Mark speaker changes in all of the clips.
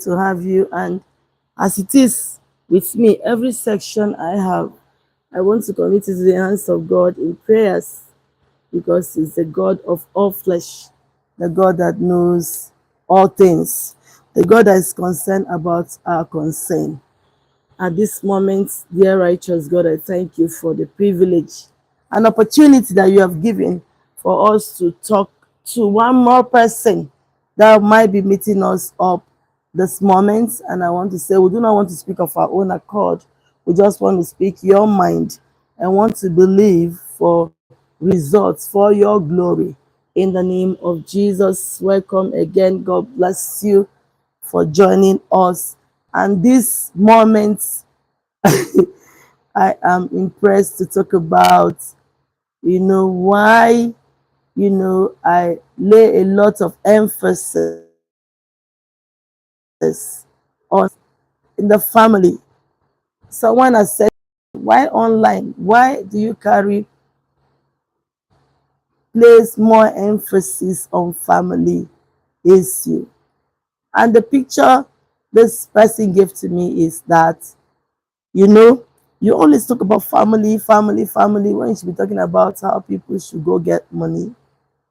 Speaker 1: to have you. And as it is with me, every section I want to commit it to the hands of God in prayers, because He's the God of all flesh, the God that knows all things, the God that is concerned about our concern. At this moment, dear righteous God, I thank you for the privilege and opportunity that you have given for us to talk to one more person that might be meeting us up this moment. And I want to say, we do not want to speak of our own accord. We just want to speak your mind and want to believe for results for your glory. In the name of Jesus, welcome again. God bless you for joining us. And this moment, I am impressed to talk about, why, I lay a lot of emphasis on in the family. Someone has said, why online? Why do you place more emphasis on family issue? And the picture this person gave to me is that, you know, you always talk about family, family, family, when you should be talking about how people should go get money.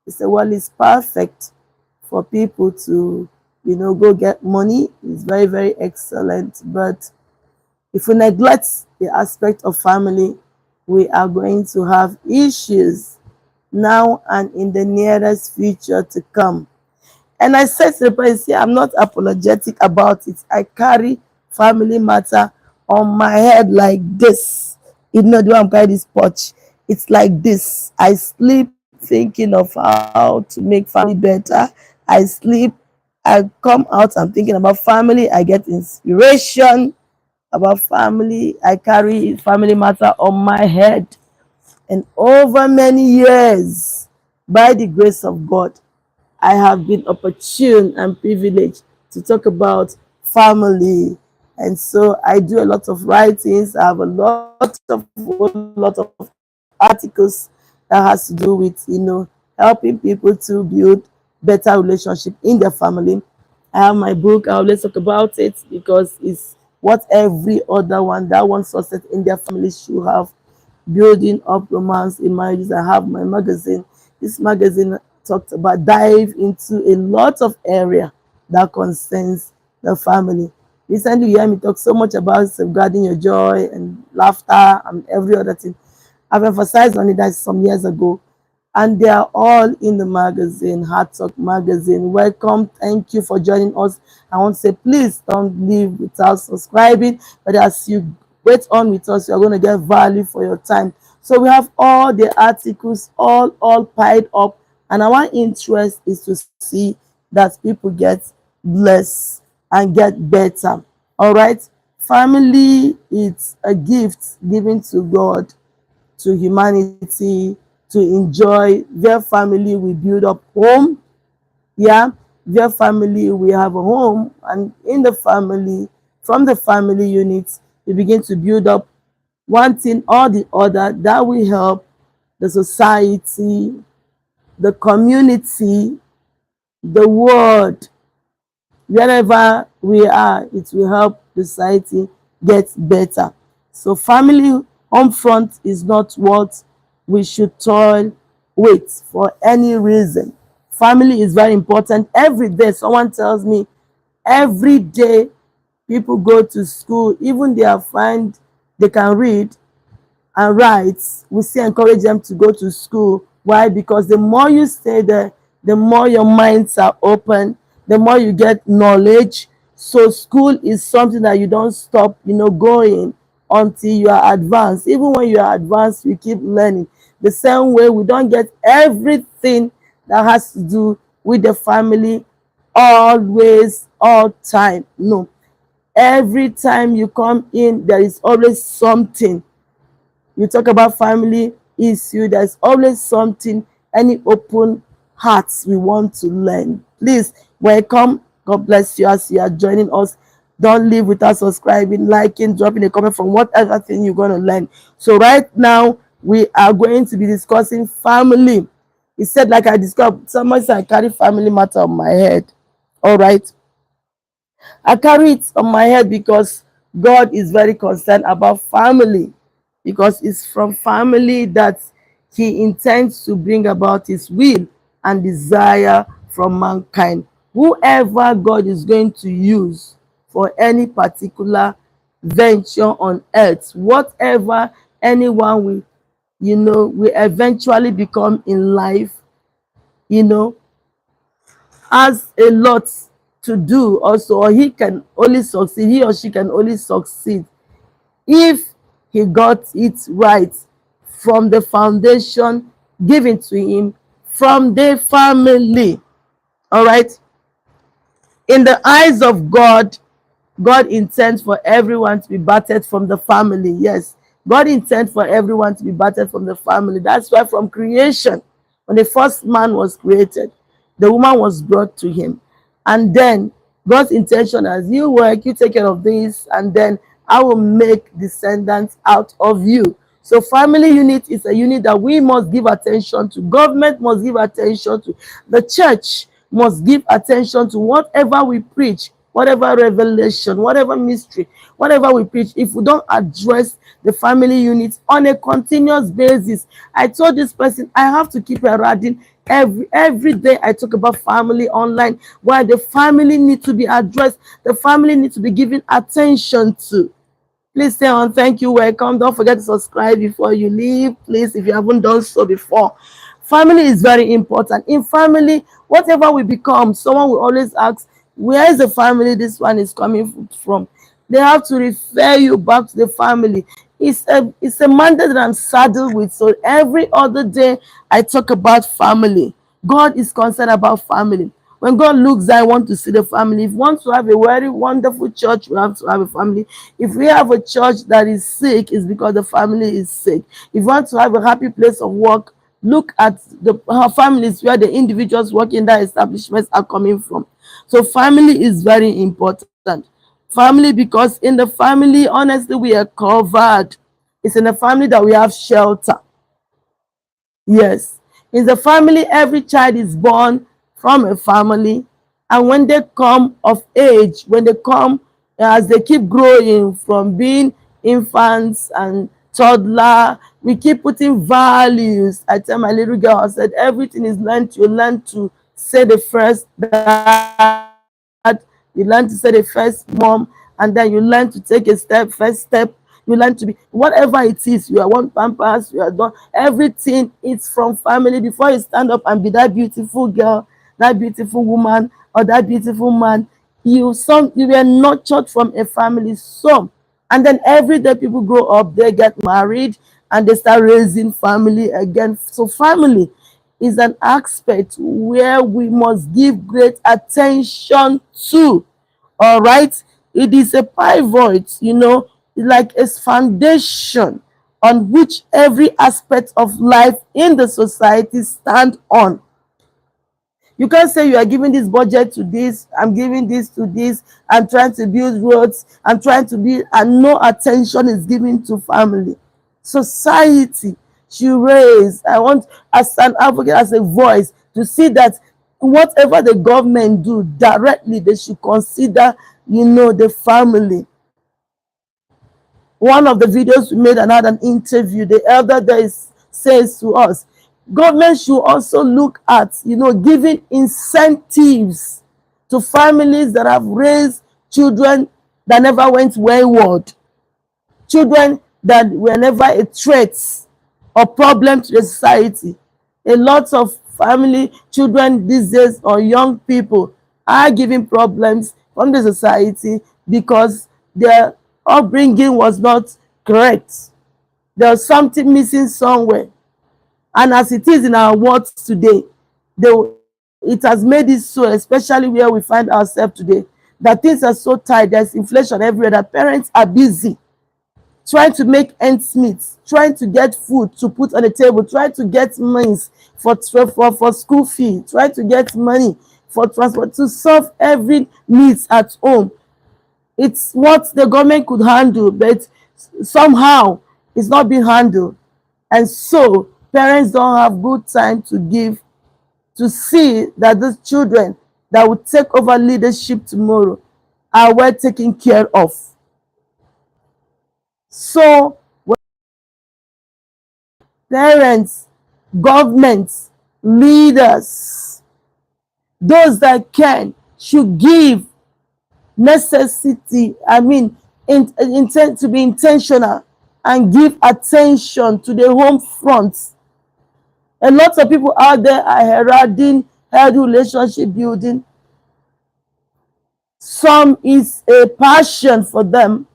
Speaker 1: They say, well, it's perfect for people to, go get money. It's very, very excellent. But if we neglect the aspect of family, we are going to have issues now and in the nearest future to come. And I said to the person, see, I'm not apologetic about it. I carry family matter on my head like this. You know the way I'm carrying this pouch. It's like this. I sleep thinking of how to make family better. I sleep, I come out, I'm thinking about family. I get inspiration about family. I carry family matter on my head. And over many years, by the grace of God, I have been opportune and privileged to talk about family. And so I do a lot of writings. I have a lot of articles that has to do with, helping people to build better relationship in their family. I have my book. I always talk about it because it's what every other one that wants success in their family should have. Building up romance in marriages. I have my magazine. This magazine talked about dive into a lot of area that concerns the family. Recently, you hear me talk so much about safeguarding your joy and laughter and every other thing. I've emphasized on it that some years ago, and they are all in the magazine, Heart Talk magazine. Welcome, thank you for joining us. I want to say, please don't leave without subscribing. But as you wait on with us, you're going to get value for your time. So we have all the articles all piled up, and our interest is to see that people get blessed and get better. All right, family, it's a gift given to God to humanity to enjoy. Their family will build up home. Yeah, their family will have a home, and in the family, from the family units, you begin to build up one thing or the other that will help the society, the community, the world. Wherever we are, it will help the society get better. So family home front is not what we should toil with for any reason. Family is very important. Every day someone tells me, every day people go to school, even they are find they can read and write, we still encourage them to go to school. Why? Because the more you stay there, the more your minds are open, the more you get knowledge. So school is something that you don't stop, going until you are advanced. Even when you are advanced, you keep learning. The same way, we don't get everything that has to do with the family always, all time. No. Every time you come in, there is always something. You talk about family issue, there's always something, any open hearts we want to learn. Please welcome. God bless you as you are joining us. Don't leave without subscribing, liking, dropping a comment from whatever thing you're going to learn. So right now we are going to be discussing family. He said, like I discovered, somebody said I carry family matter on my head. All right. I carry it on my head because God is very concerned about family, because it's from family that he intends to bring about his will and desire from mankind. Whoever God is going to use for any particular venture on earth, whatever anyone will, will eventually become in life, you know, has a lot to do also, or he can only succeed, he or she can only succeed if he got it right from the foundation given to him from the family. All right. In the eyes of God, God intends for everyone to be battered from the family. Yes, God intends for everyone to be battered from the family. That's why from creation, when the first man was created, the woman was brought to him. And then God's intention, as you work, you take care of this, and then I will make descendants out of you. So family unit is a unit that we must give attention to. Government must give attention to. The church must give attention to whatever we preach, whatever revelation, whatever mystery, whatever we preach. If we don't address the family units on a continuous basis, I told this person I have to keep adding every day. I talk about family online, why the family need to be addressed, the family needs to be given attention to. Please stay on. Thank you. Welcome. Don't forget to subscribe before you leave. Please, if you haven't done so before. Family is very important. In family, whatever we become, someone will always ask, where is the family this one is coming from? They have to refer you back to the family. It's a mandate that I'm saddled with. So every other day I talk about family. God is concerned about family. When God looks, I want to see the family. If we want to have a very wonderful church, we have to have a family. If we have a church that is sick, it's because the family is sick. If we want to have a happy place of work, look at the families where the individuals working in that establishments are coming from. So family is very important. Family, because in the family, honestly, we are covered. It's in the family that we have shelter. Yes. In the family, every child is born from a family. And when they come of age, when they come, as they keep growing from being infants and toddler, we keep putting values. I tell my little girl, I said, everything is learned. You learn to say the first dad, you learn to say the first mom, and then you learn to take a first step. You learn to be whatever it is. You are one pampers, you are done. Everything is from family. Before you stand up and be that beautiful girl, that beautiful woman, or that beautiful man, you were nurtured from a family. Some, and then every day people grow up, they get married, and they start raising family again. So family is an aspect where we must give great attention to. All right, it is a pivot, like a foundation on which every aspect of life in the society stand on. You can't say you are giving this budget to this, I'm giving this to this, I'm trying to build roads, I'm trying to build, and no attention is given to family. Society should raise, I want, as an advocate, as a voice, to see that whatever the government do directly, they should consider, the family. One of the videos we made, and had an interview, the elder there says to us, government should also look at, giving incentives to families that have raised children that never went wayward, children that were never a threat or problem to the society. A lot of family children these days, or young people, are giving problems from the society because their upbringing was not correct. There was something missing somewhere. And as it is in our world today, it has made it so, especially where we find ourselves today, that things are so tight, there's inflation everywhere, that parents are busy trying to make ends meet, trying to get food to put on the table, trying to get means for school fee, trying to get money for transport, to solve every needs at home. It's what the government could handle, but somehow it's not being handled. And so parents don't have good time to give, to see that these children that will take over leadership tomorrow are well taken care of. So parents, governments, leaders, those that can should give necessity, intend to be intentional and give attention to the home front. A lot of people out there are heralding healthy relationship building. Some is a passion for them,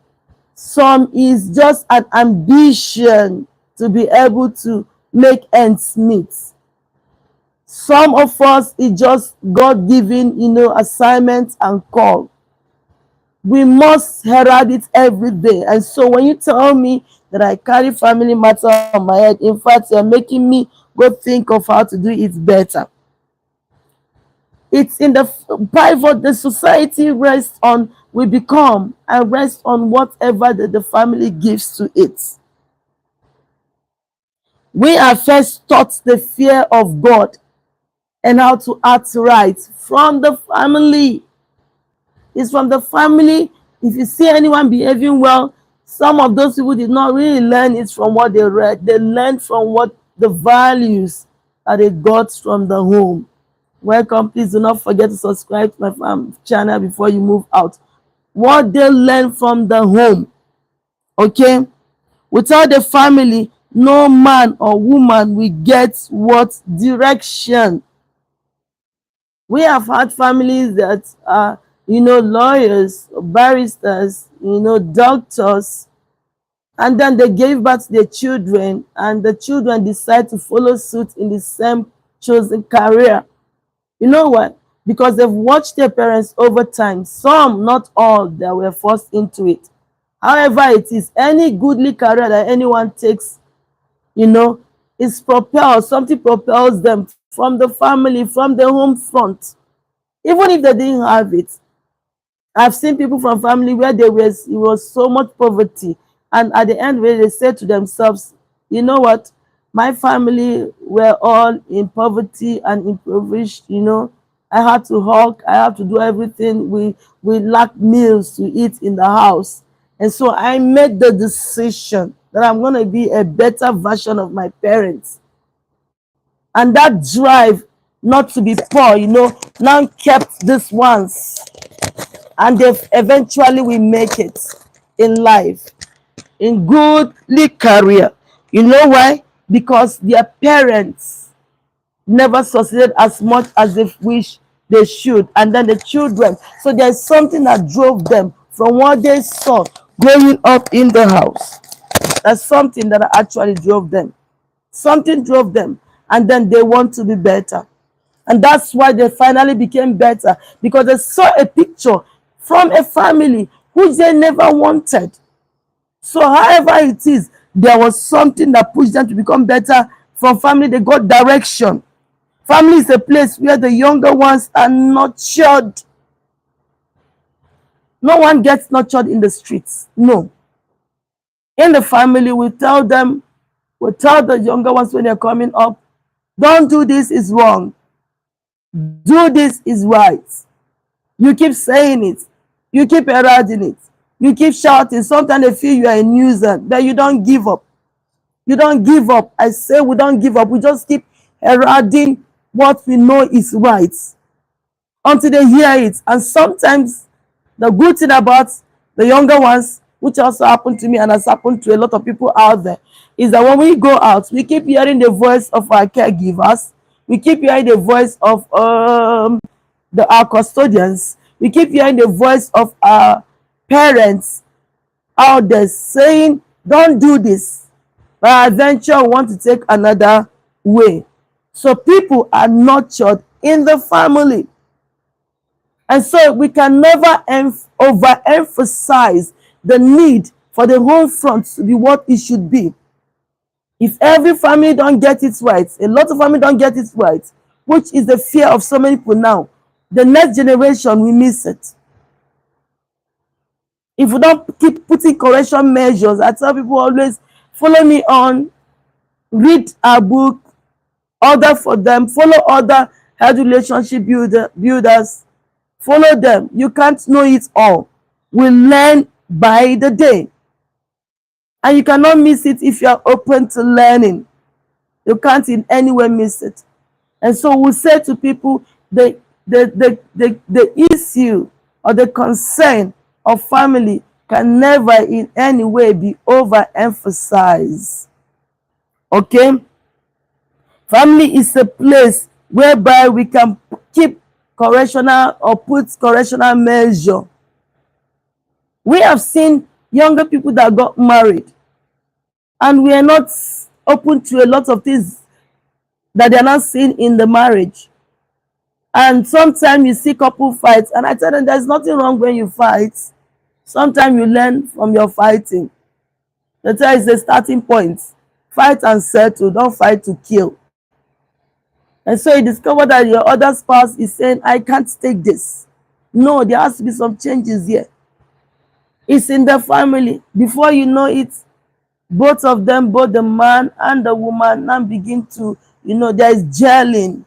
Speaker 1: some is just an ambition to be able to make ends meet. Some of us is just God-given, assignment and call. We must herald it every day. And so when you tell me that I carry family matter on my head, in fact, you're making me go think of how to do it better. It's in the pivot the society rests on, we become, and rest on whatever the family gives to it. We are first taught the fear of God and how to act right from the family. It's from the family. If you see anyone behaving well, some of those people did not really learn it from what they read. They learned from what the values that they got from the home. Welcome. Please do not forget to subscribe to my channel before you move out. What they learn from the home. Okay? Without the family, no man or woman will get what direction. We have had families that are, lawyers, barristers, doctors, and then they gave birth to their children, and the children decide to follow suit in the same chosen career. You know what? Because they've watched their parents over time. Some, not all, that were forced into it. However it is, any goodly career that anyone takes, is propelled, something propels them from the family, from the home front. Even if they didn't have it. I've seen people from family where it was so much poverty. And at the end, where they said to themselves, you know what? My family were all in poverty and impoverished, I had to hawk, I had to do everything. We lacked meals to eat in the house. And so I made the decision that I'm going to be a better version of my parents. And that drive not to be poor, now kept these ones. And they eventually will make it in life, in goodly career. You know why? Because their parents never succeeded as much as they wish they should. And then the children. So there's something that drove them from what they saw growing up in the house. That's something that actually drove them. Something drove them. And then they want to be better. And that's why they finally became better. Because they saw a picture from a family which they never wanted. So however it is, there was something that pushed them to become better. From family, they got direction. Family is a place where the younger ones are nurtured. No one gets nurtured in the streets. No. In the family, we tell the younger ones when they're coming up, don't do this, is wrong. Do this is right. You keep saying it. You keep heralding it. You keep shouting. Sometimes they feel you are a nuisance, but you don't give up. You don't give up. I say we don't give up. We just keep heralding what we know is right until they hear it. And sometimes the good thing about the younger ones, which also happened to me and has happened to a lot of people out there, is that when we go out, we keep hearing the voice of our caregivers. We keep hearing the voice of our custodians. We keep hearing the voice of our parents out there saying, don't do this. But adventure want to take another way. So people are nurtured in the family. And so we can never overemphasize the need for the home front to be what it should be. If every family don't get it right, a lot of family don't get it right, which is the fear of so many people now, the next generation will miss it. If we don't keep putting correction measures, I tell people always, follow me on, read our book, order for them, follow other health relationship builders, follow them. You can't know it all. We learn by the day. And you cannot miss it if you are open to learning. You can't in any way miss it. And so we say to people, the issue or the concern of family can never in any way be overemphasized. Okay? Family is a place whereby we can keep correctional or put correctional measure. We have seen younger people that got married and we are not open to a lot of things that they are not seeing in the marriage. And sometimes you see couple fights, and I tell them there's nothing wrong when you fight. Sometimes you learn from your fighting. The tell is the starting point. Fight and settle, don't fight to kill. And so you discover that your other spouse is saying, I can't take this. No, there has to be some changes here. It's in the family. Before you know it, both of them, both the man and the woman, now begin to, there is gelling.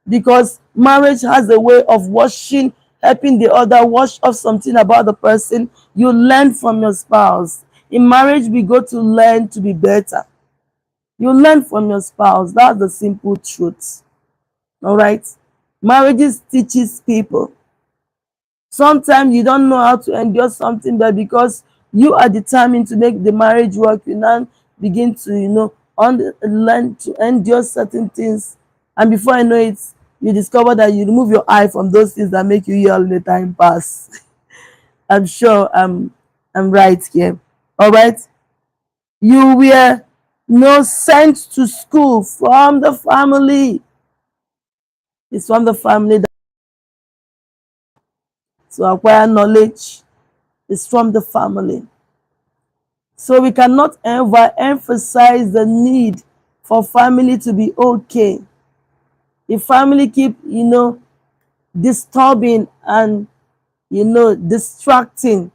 Speaker 1: Because marriage has a way of washing, helping the other wash off something about the person. You learn from your spouse. In marriage, we go to learn to be better. You learn from your spouse. That's the simple truth. All right? Marriages teaches people. Sometimes you don't know how to endure something, but because you are determined to make the marriage work, you now begin to, learn to endure certain things. And before I know it, you discover that you remove your eye from those things that make you yell in the time pass. I'm sure I'm right here. All right? You were sent to school from the family. It's from the family that to acquire knowledge. It's from the family. So we cannot ever emphasize the need for family to be okay. If family keep, disturbing and, distracting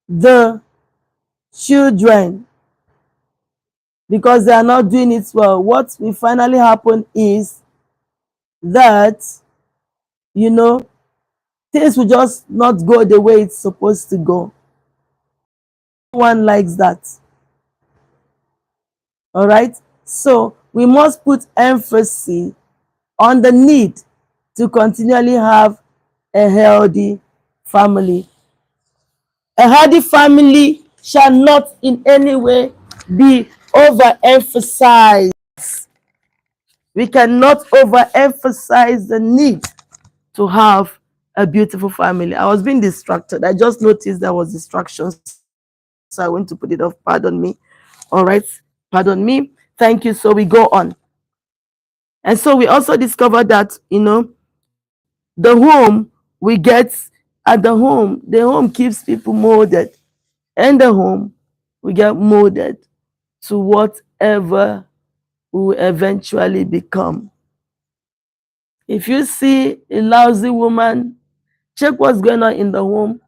Speaker 1: the children because they are not doing it well, what will finally happen is that, things will just not go the way it's supposed to go. No one likes that. All right? So we must put emphasis on the need to continually have a healthy family. A healthy family shall not in any way be overemphasized. We cannot overemphasize the need to have a beautiful family. I was being distracted. I just noticed there was distractions. So I went to put it off. Pardon me. All right. Pardon me. Thank you. So we go on. And so we also discovered that, the home we get at the home keeps people molded. And the home we get molded to whatever we will eventually become. If you see a lousy woman, check what's going on in the home.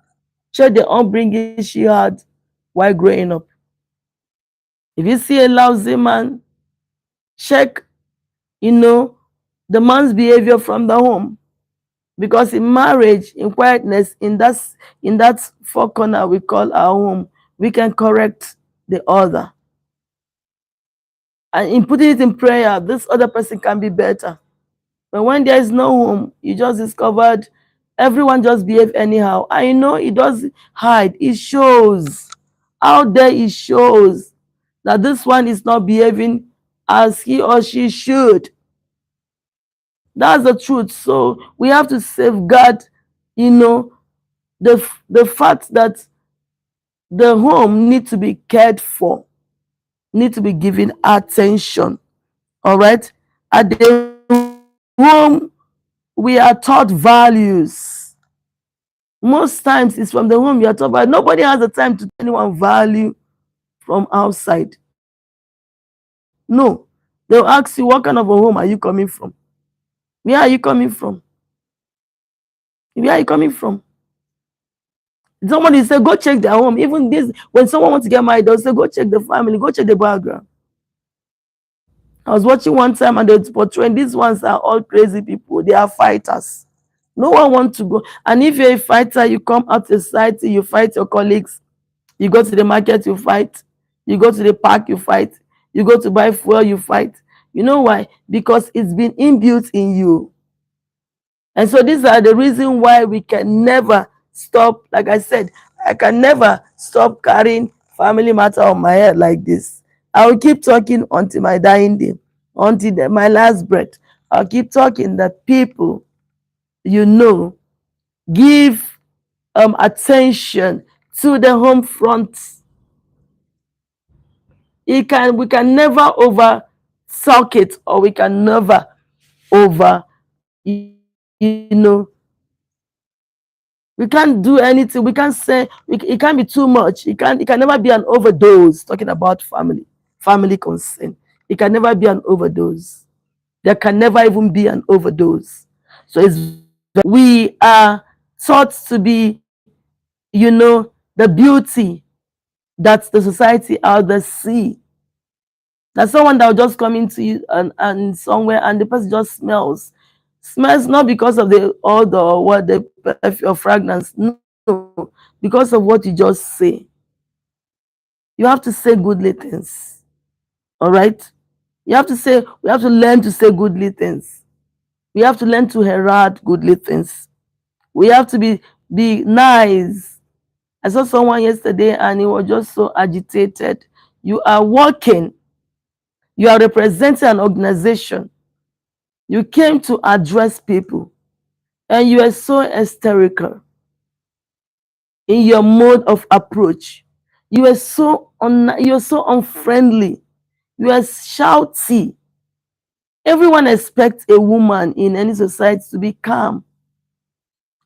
Speaker 1: Check the upbringing she had while growing up. If you see a lousy man, check, the man's behavior from the home. Because in marriage, in quietness, in that four corner we call our home, we can correct the other. And in putting it in prayer, this other person can be better. But when there is no home, you just discovered everyone just behave anyhow. I know it does hide. It shows. Out there it shows that this one is not behaving as he or she should. That's the truth. So we have to safeguard, the fact that the home needs to be cared for, need to be given attention. All right? At the home, we are taught values. Most times it's from the home you are taught, but nobody has the time to tell anyone value from outside. No. They'll ask you, what kind of a home are you coming from? Where are you coming from? Where are you coming from? Somebody say, go check their home. Even this, when someone wants to get married, they'll say, go check the family, go check the background. I was watching one time and they were portraying these ones are all crazy people. They are fighters. No one wants to go. And if you're a fighter, you come out to society, you fight your colleagues. You go to the market, you fight. You go to the park, you fight. You go to buy fuel, you fight. You know why? Because it's been inbuilt in you. And so these are the reason why we can never stop. Like I said, I can never stop carrying family matter on my head like this. I will keep talking until my dying day, until my last breath. I'll keep talking that people, give attention to the home front. We can never over talk it, or we can never over, you know, we can't do anything. We can't say it can't be too much. It can never be an overdose talking about family concern. It can never be an overdose. There can never even be an overdose. So we are taught to be, the beauty that the society out there see. There's someone that will just come into you and somewhere, and the person just smells not because of the odor or what the perfume or fragrance, no, because of what you just say. You have to say goodly things. All right, we have to learn to say goodly things. We have to learn to herald goodly things. We have to be nice. I saw someone yesterday and he was just so agitated. You are working, you are representing an organization, you came to address people, and you are so hysterical in your mode of approach. You are so unfriendly. You are shouty. Everyone expects a woman in any society to be calm.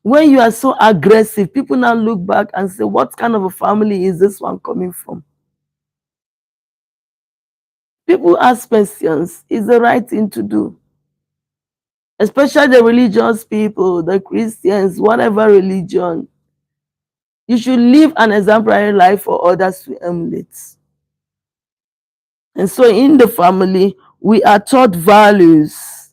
Speaker 1: When you are so aggressive, people now look back and say, what kind of a family is this one coming from? People ask questions. It's the right thing to do. Especially the religious people, the Christians, whatever religion. You should live an exemplary life for others to emulate. And so in the family, we are taught values.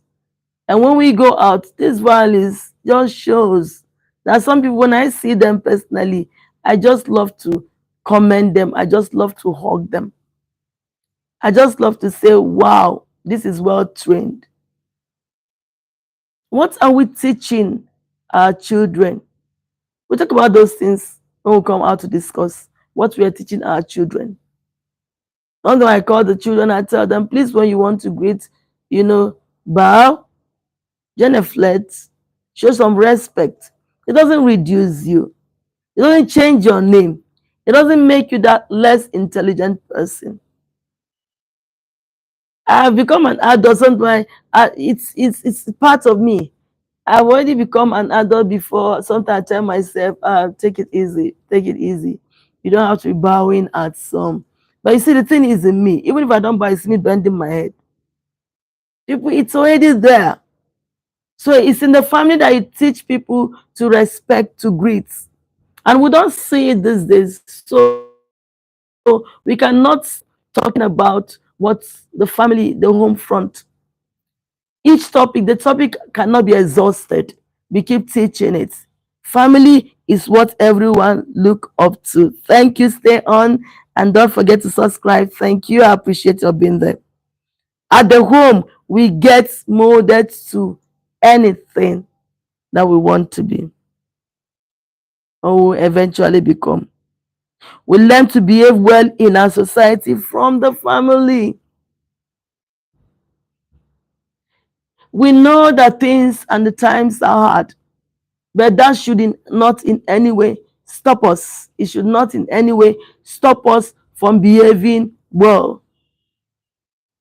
Speaker 1: And when we go out, these values just shows that some people, when I see them personally, I just love to commend them. I just love to hug them. I just love to say, wow, this is well trained. What are we teaching our children? We talk about those things when we come out to discuss what we are teaching our children. Although I call the children, I tell them, please, when you want to greet, bow, genuflect, show some respect. It doesn't reduce you. It doesn't change your name. It doesn't make you that less intelligent person. I have become an adult. Sometimes it's part of me. I've already become an adult before. Sometimes I tell myself, take it easy, take it easy. You don't have to be bowing at some. But you see, the thing is in me. Even if I don't bow, it's me bending my head. People, it's already there. So it's in the family that you teach people to respect, to greet. And we don't see it these days. So we cannot talking about what's the family, the home front. The topic cannot be exhausted. We keep teaching it. Family is what everyone look up to. Thank you. Stay on and don't forget to subscribe. Thank you. I appreciate your being there. At the home, we get molded to anything that we want to be or will eventually become. We learn to behave well in our society from the family. We know that things and the times are hard, but that should not in any way stop us. It should not in any way stop us from behaving well.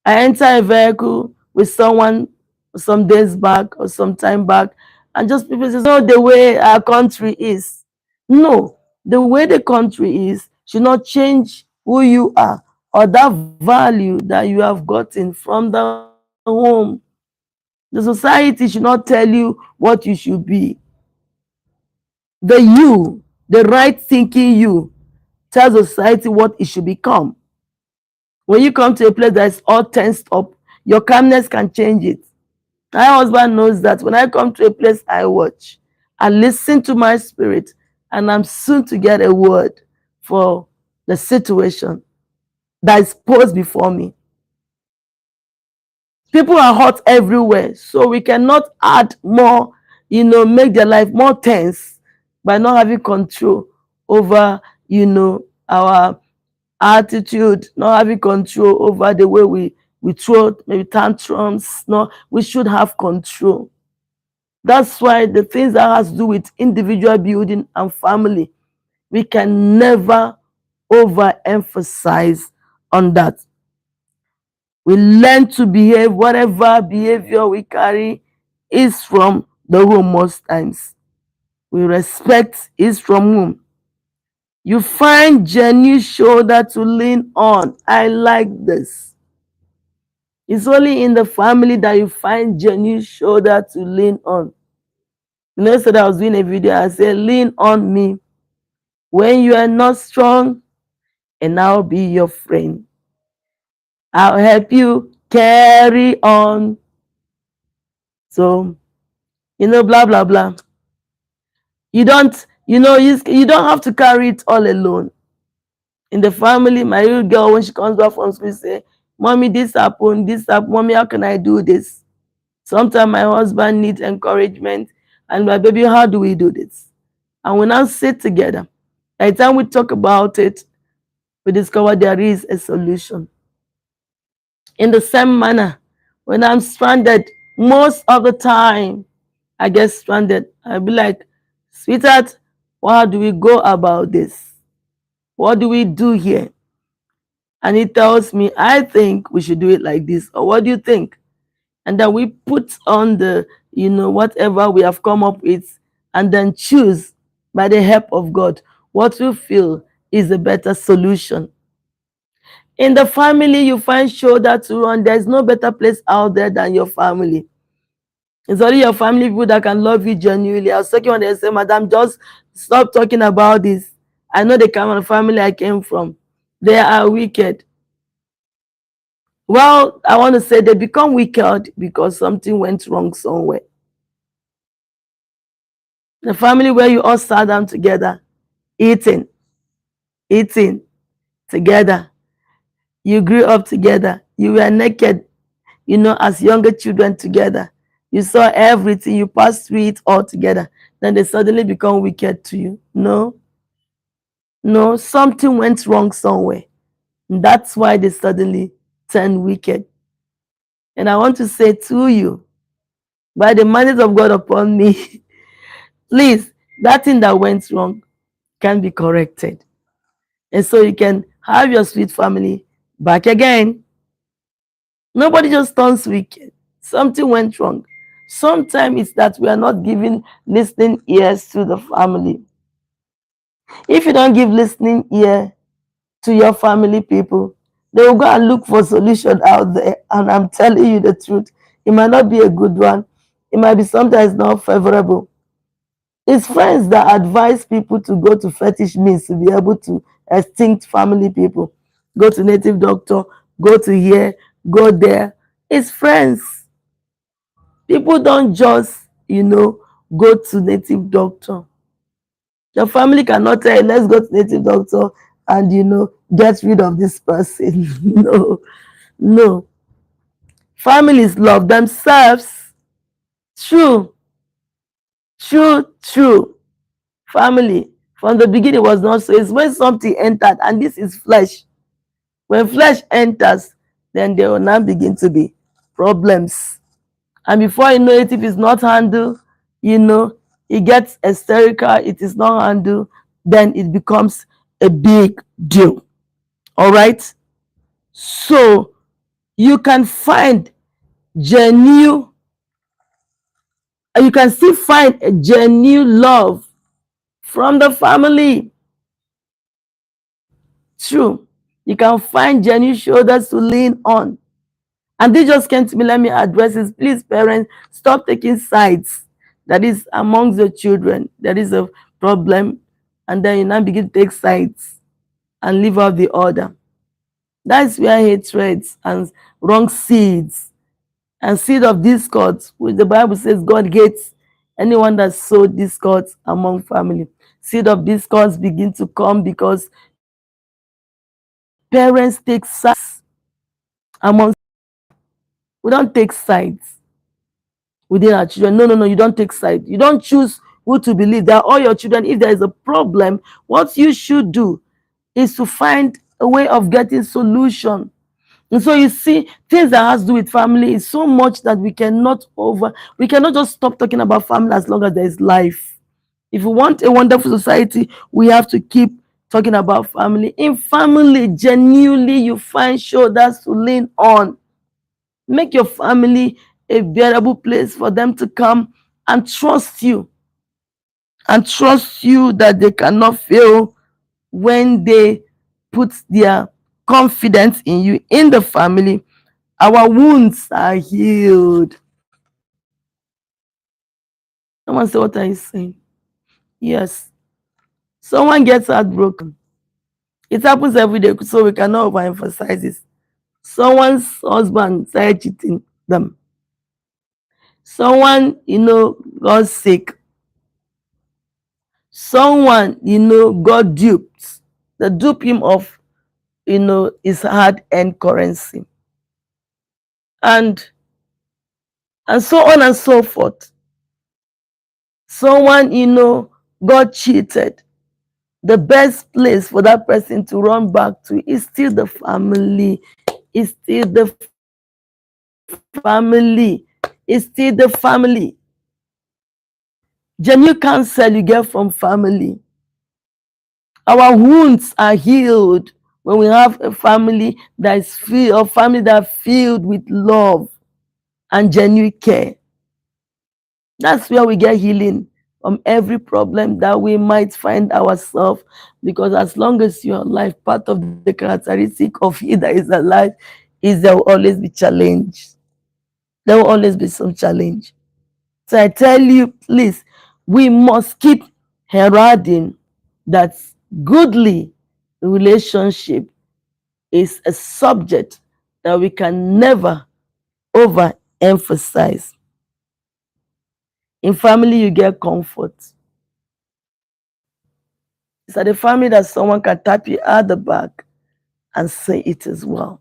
Speaker 1: I enter a vehicle with someone some days back or some time back, and just people say, no, the way our country is. No, the way the country is should not change who you are or that value that you have gotten from the home. The society should not tell you what you should be. The right thinking you, tells society what it should become. When you come to a place that is all tensed up, your calmness can change it. My husband knows that when I come to a place, I watch. I listen to my spirit, and I'm soon to get a word for the situation that is posed before me. People are hot everywhere, so we cannot add more, make their life more tense by not having control over, our attitude, not having control over the way we throw maybe tantrums. No, we should have control. That's why the things that has to do with individual building and family, we can never overemphasize on that. We learn to behave. Whatever behavior we carry is from the home most times. We respect is from whom? You find genuine shoulder to lean on. I like this. It's only in the family that you find genuine shoulder to lean on. So that I was doing a video, I said, lean on me when you are not strong, and I'll be your friend. I'll help you carry on. So, blah, blah, blah. You don't, you don't have to carry it all alone. In the family, my little girl, when she comes back from school, say, Mommy, this happened, Mommy, how can I do this? Sometimes my husband needs encouragement, and my baby, how do we do this? And we now sit together. By the time we talk about it, we discover there is a solution. In the same manner, when I'm stranded, most of the time, I get stranded. I'll be like, sweetheart, how do we go about this? What do we do here? And he tells me, I think we should do it like this. Or what do you think? And then we put on the, whatever we have come up with, and then choose by the help of God what we feel is a better solution. In the family, you find shoulder to run. There's no better place out there than your family. It's only your family people that can love you genuinely. I was talking when they say, Madam, just stop talking about this. I know the kind of family I came from. They are wicked. Well, I want to say they become wicked because something went wrong somewhere. The family where you all sat down together, eating together. You grew up together. You were naked, as younger children together. You saw everything. You passed through it all together. Then they suddenly become wicked to you. No, something went wrong somewhere. And that's why they suddenly turn wicked. And I want to say to you, by the mandate of God upon me, please, that thing that went wrong can be corrected. And so you can have your sweet family back again. Nobody just turns wicked. Something went wrong. Sometimes it's that we are not giving listening ears to the family. If you don't give listening ear to your family people, they will go and look for solution out there. And I'm telling you the truth, it might not be a good one. It might be sometimes not favorable. It's friends that advise people to go to fetish means to be able to extinct family people. Go to native doctor, go to here, go there. It's friends. People don't just, go to native doctor. Your family cannot tell you, let's go to native doctor and, get rid of this person. No. Families love themselves. True. Family, from the beginning was not so. It's when something entered, and this is flesh. When flesh enters, then there will now begin to be problems. And before you know it, if it's not handled, it gets hysterical, it is not handled, then it becomes a big deal. All right? So you can find genuine, you can still find a genuine love from the family. True. You can find genuine shoulders to lean on. And this just came to me. Let me address this. Please, parents, stop taking sides. That is amongst the children. There is a problem. And then you now begin to take sides and leave out the order. That's where hatreds and wrong seeds and seed of discord, which the Bible says God hates Anyone that sowed discords among family, seed of discords begin to come because parents take sides among. We don't take sides within our children. No, no, no, you don't take sides. You don't choose who to believe. They are all your children. If there is a problem, what you should do is to find a way of getting solution. And so you see, things that has to do with family is so much that we cannot just stop talking about family as long as there is life. If we want a wonderful society, we have to keep talking about family. In family, genuinely, you find shoulders to lean on. Make your family a bearable place for them to come and trust you. And trust you that they cannot fail when they put their confidence in you. In the family, our wounds are healed. Someone say, what are you saying? Yes. Someone gets heartbroken. It happens every day, so we cannot overemphasize this. Someone's husband started cheating them. Someone, got sick. Someone, got duped. They dupe him of, his hard-earned currency. And so on and so forth. Someone, got cheated. The best place for that person to run back to is still the family. It's still the family. It's still the family. Genuine counsel you get from family. Our wounds are healed when we have a family that is filled, filled with love and genuine care. That's where we get healing from every problem that we might find ourselves. Because as long as you're alive, part of the characteristic of he that is alive is there will always be challenge. There will always be some challenge. So I tell you, please, we must keep heralding that goodly relationship is a subject that we can never overemphasize. In family, you get comfort. It's at the family that someone can tap you at the back and say it as well.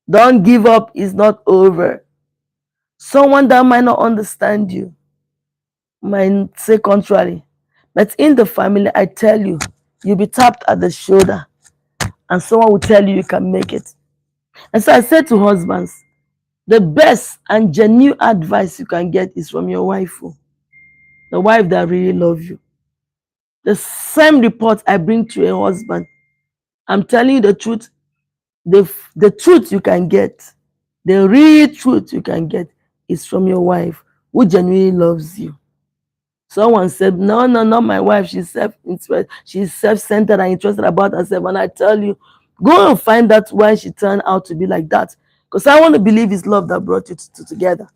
Speaker 1: Don't give up, it's not over. Someone that might not understand you might say contrary. But in the family, I tell you, you'll be tapped at the shoulder and someone will tell you you can make it. And so I said to husbands, the best and genuine advice you can get is from your wife, the wife that really loves you. The same report I bring to a husband, I'm telling you the truth. The truth you can get, the real truth you can get is from your wife who genuinely loves you. Someone said, no, not my wife. She's self-centered and interested about herself. And I tell you, go and find out why she turned out to be like that. Because I want to believe it's love that brought you together.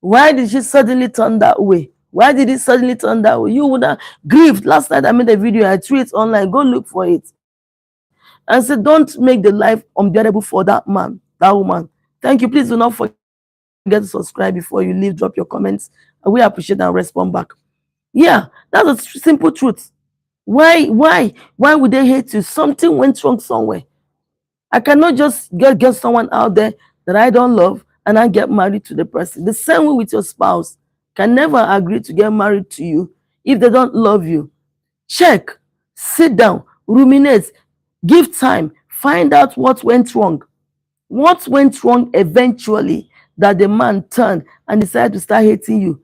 Speaker 1: Why did she suddenly turn that way? Why did it suddenly turn that way? You would have grieved. Last night I made a video, I threw it online. Go look for it. And said, don't make the life unbearable for that man, that woman. Thank you. Please do not forget to subscribe before you leave. Drop your comments. And we appreciate and respond back. Yeah, that's a simple truth. Why would they hate you? Something went wrong somewhere. I cannot just get someone out there that I don't love and I get married to the person. The same way with your spouse. Can never agree to get married to you if they don't love you. Check, sit down, ruminate, give time, find out what went wrong. What went wrong eventually that the man turned and decided to start hating you?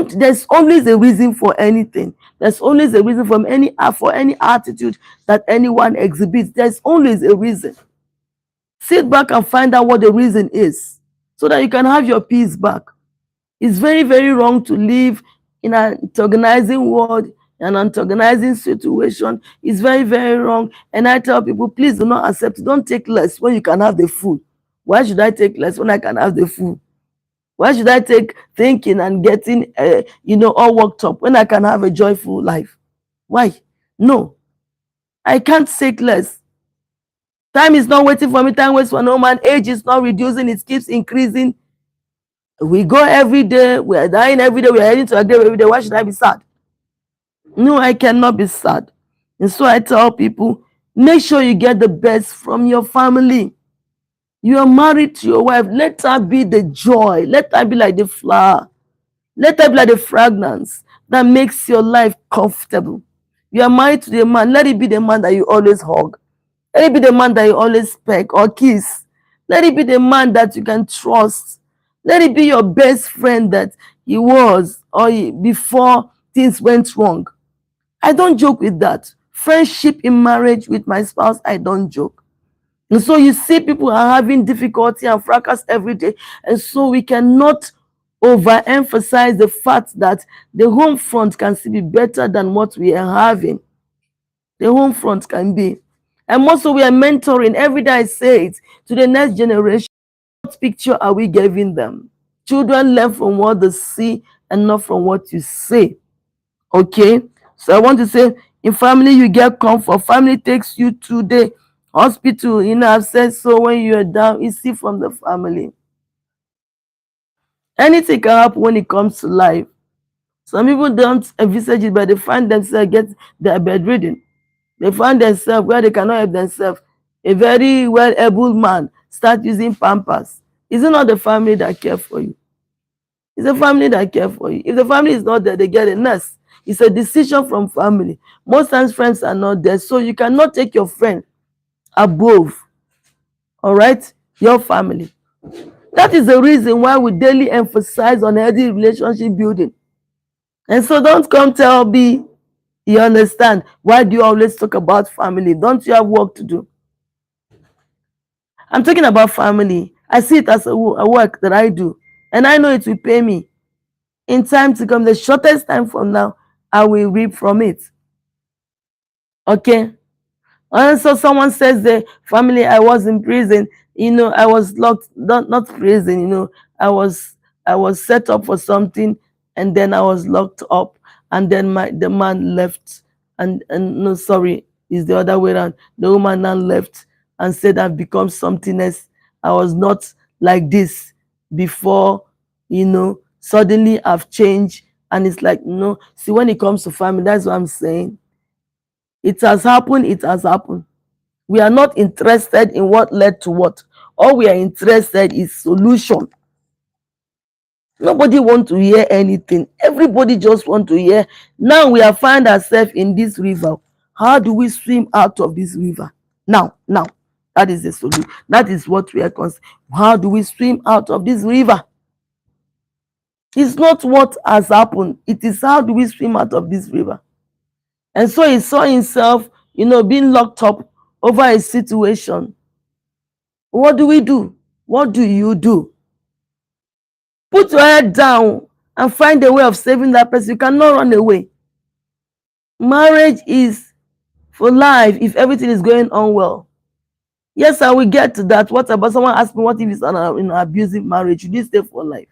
Speaker 1: There's always a reason for anything. There's always a reason for any attitude that anyone exhibits. There's always a reason. Sit back and find out what the reason is so that you can have your peace back. It's very, very wrong to live in an antagonizing world, an antagonizing situation. It's very, very wrong. And I tell people, please do not accept it. Don't take less when you can have the food. Why should I take less when I can have the food? Why should I take thinking and getting, all worked up when I can have a joyful life? Why? No, I can't take less. Time is not waiting for me. Time waits for no man. Age is not reducing. It keeps increasing We go every day, we are dying every day, we are heading to a grave every day. Why should I be sad? No, I cannot be sad. And so I tell people, make sure you get the best from your family. You are married to your wife. Let her be the joy. Let her be like the flower. Let her be like the fragrance that makes your life comfortable. You are married to the man. Let it be the man that you always hug. Let it be the man that you always peck or kiss. Let it be the man that you can trust. Let it be your best friend that he was before things went wrong. I don't joke with that. Friendship in marriage with my spouse, I don't joke. And so you see people are having difficulty and fracas every day. And so we cannot overemphasize the fact that the home front can still be better than what we are having. The home front can be. And also we are mentoring. Every day I say it to the next generation. What picture are we giving them? Children learn from what they see and not from what you say. Okay? So I want to say, in family, you get comfort. Family takes you to the hospital. I've said so when you're down, you see from the family. Anything can happen when it comes to life. Some people don't envisage it, but they find themselves they're bedridden. They find themselves where they cannot help themselves. A very well-able man start using Pampers. Is it not the family that care for you? It's the family that care for you. If the family is not there, they get a nurse. It's a decision from family. Most times friends are not there, so you cannot take your friend above, all right, your family. That is the reason why we daily emphasize on healthy relationship building. And so don't come tell me, you understand, why do you always talk about family? Don't you have work to do? I'm talking about family. I see it as a work that I do, and I know it will pay me in time to come. The shortest time from now, I will reap from it. Okay? And so someone says the family, I was in prison, I was locked, not prison, I was set up for something, and then I was locked up, and then the man left, and no, sorry, it's the other way around. The woman now left and said I've become something else. I was not like this before, suddenly I've changed. And it's like, no, see, when it comes to family, that's what I'm saying. It has happened, it has happened. We are not interested in what led to what. All we are interested is solution. Nobody wants to hear anything. Everybody just wants to hear. Now we have found ourselves in this river. How do we swim out of this river? Now. That is the solution. That is what we are concerned. How do we swim out of this river? It's not what has happened. It is how do we swim out of this river. And so he saw himself, being locked up over a situation. What do we do? What do you do? Put your head down and find a way of saving that person. You cannot run away. Marriage is for life if everything is going on well. Yes, I will get to that. What about someone asked me, what if it's an abusive marriage? Should you stay for life?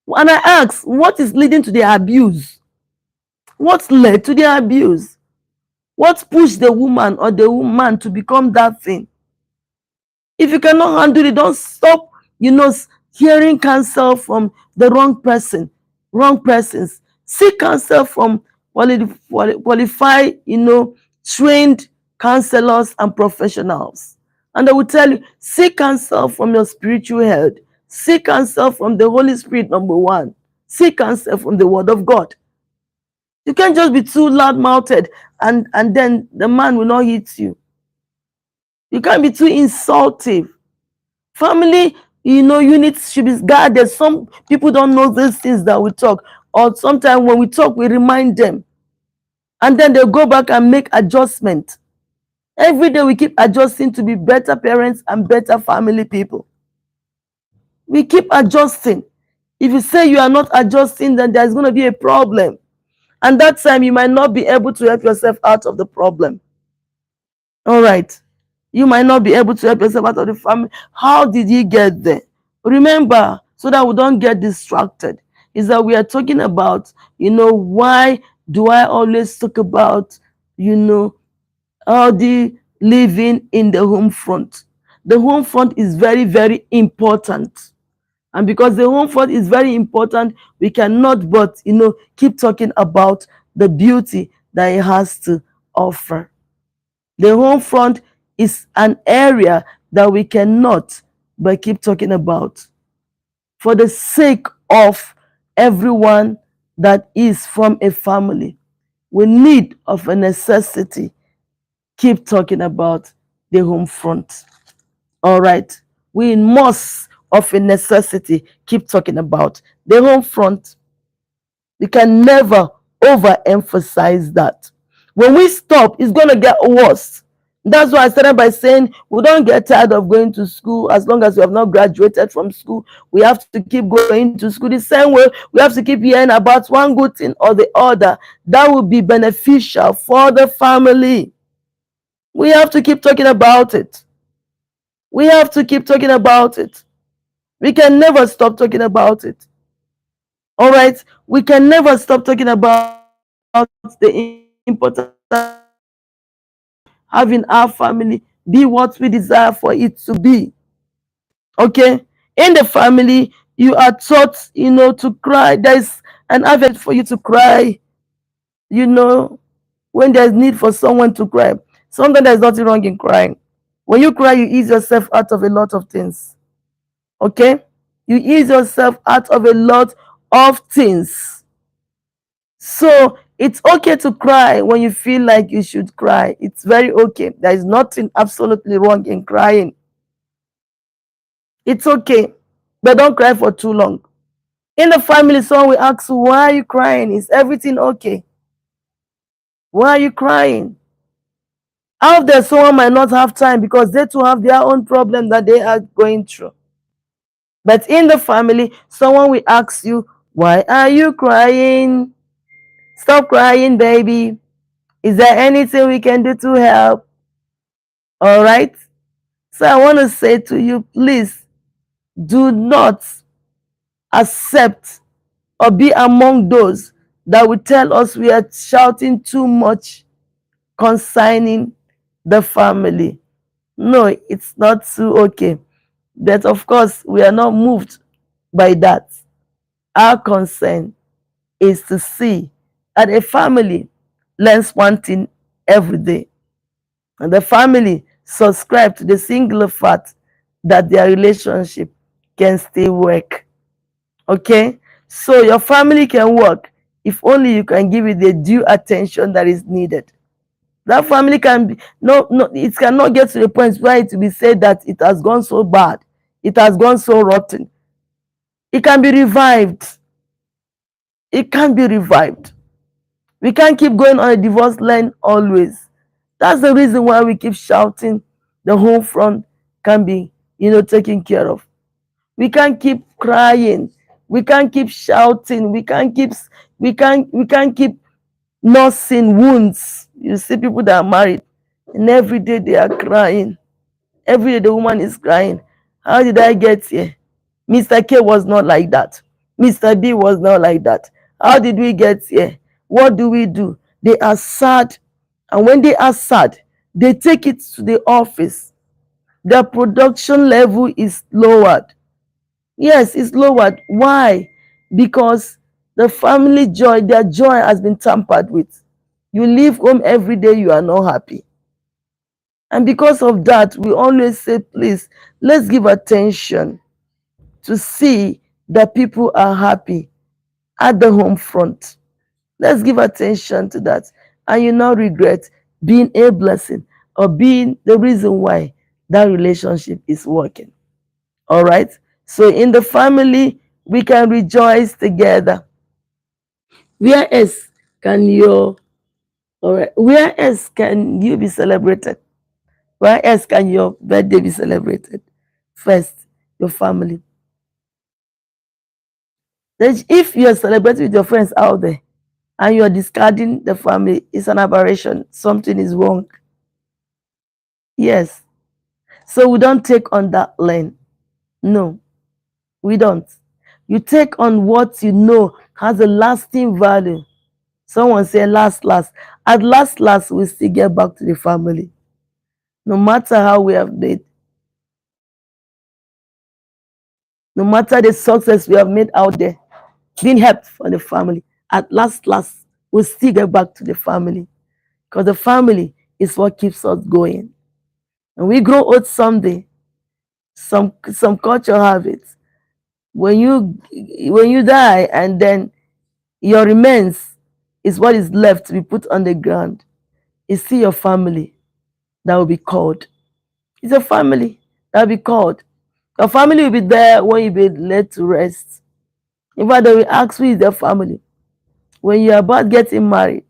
Speaker 1: And I ask, what is leading to the abuse? What led to the abuse? What pushed the woman or the man to become that thing? If you cannot handle it, don't stop, hearing counsel from the wrong persons. Seek counsel from qualified, trained counselors and professionals. And I will tell you, seek counsel from your spiritual head. Seek counsel from the Holy Spirit, number one. Seek counsel from the Word of God. You can't just be too loud-mouthed and then the man will not hit you. You can't be too insultive. Family, units should be guarded. Some people don't know these things that we talk. Or sometimes when we talk, we remind them. And then they go back and make adjustment. Every day we keep adjusting to be better parents and better family people. We keep adjusting. If you say you are not adjusting, then there's going to be a problem. And that time you might not be able to help yourself out of the problem. All right. You might not be able to help yourself out of the family. How did you get there? Remember, so that we don't get distracted, is that we are talking about, why do I always talk about, all the living in the home front? The home front is very, very important. And because the home front is very important, we cannot but, keep talking about the beauty that it has to offer. The home front is an area that we cannot but keep talking about for the sake of everyone that is from a family. We need, of a necessity, keep talking about the home front. All right. We must, of a necessity, keep talking about the home front. We can never overemphasize that. When we stop, it's going to get worse. That's why I started by saying we don't get tired of going to school as long as we have not graduated from school. We have to keep going to school the same way. We have to keep hearing about one good thing or the other that will be beneficial for the family. We have to keep talking about it. We have to keep talking about it. We can never stop talking about it. All right? We can never stop talking about the importance having our family be what we desire for it to be. Okay? In the family, you are taught, to cry. There's an avenue for you to cry, when there's need for someone to cry. Sometimes there's nothing wrong in crying. When you cry, you ease yourself out of a lot of things. Okay? You ease yourself out of a lot of things. So it's okay to cry when you feel like you should cry. It's very okay. There is nothing absolutely wrong in crying. It's okay. But don't cry for too long. In the family, someone will ask you, why are you crying? Is everything okay? Why are you crying? Out there, someone might not have time because they too have their own problem that they are going through. But in the family, someone will ask you, why are you crying? Stop crying, baby. Is there anything we can do to help? All right? So I want to say to you, please do not accept or be among those that will tell us we are shouting too much concerning the family. No, it's not too okay. But of course, we are not moved by that. Our concern is to see that a family learns one thing every day. And the family subscribe to the singular fact that their relationship can still work. Okay? So your family can work if only you can give it the due attention that is needed. That family can be it cannot get to the point where it will be said that it has gone so bad, it has gone so rotten. It can be revived. It can be revived. We can't keep going on a divorce line always. That's the reason why we keep shouting the home front can be, taken care of. We can't keep crying. We can't keep shouting. We can't keep nursing wounds. You see people that are married and every day they are crying. Every day the woman is crying. How did I get here? Mr. K was not like that. Mr. B was not like that. How did we get here? What do we do? They are sad. And when they are sad, they take it to the office. Their production level is lowered. Yes, it's lowered. Why? Because the family joy, their joy has been tampered with. You leave home every day, you are not happy. And because of that, we always say, please, let's give attention to see that people are happy at the home front. Let's give attention to that. And you not regret being a blessing or being the reason why that relationship is working. All right? So in the family, we can rejoice together. Where else can you, all right, where else can you be celebrated? Where else can your birthday be celebrated? First, your family. Then if you're celebrating with your friends out there and you're discarding the family, it's an aberration. Something is wrong. Yes. So we don't take on that lane. No, we don't. You take on what you know has a lasting value. Someone say last. At last, we still get back to the family. No matter how we have made No matter the success we have made out there, being helped for the family, at last, we'll still get back to the family, because the family is what keeps us going. And we grow old someday. Some culture have it. When you die, and then your remains is what is left to be put on the ground, it's still your family that will be called. It's a family that will be called. Your family will be there when you be laid to rest. In fact, they will ask who is their family. When you are about getting married,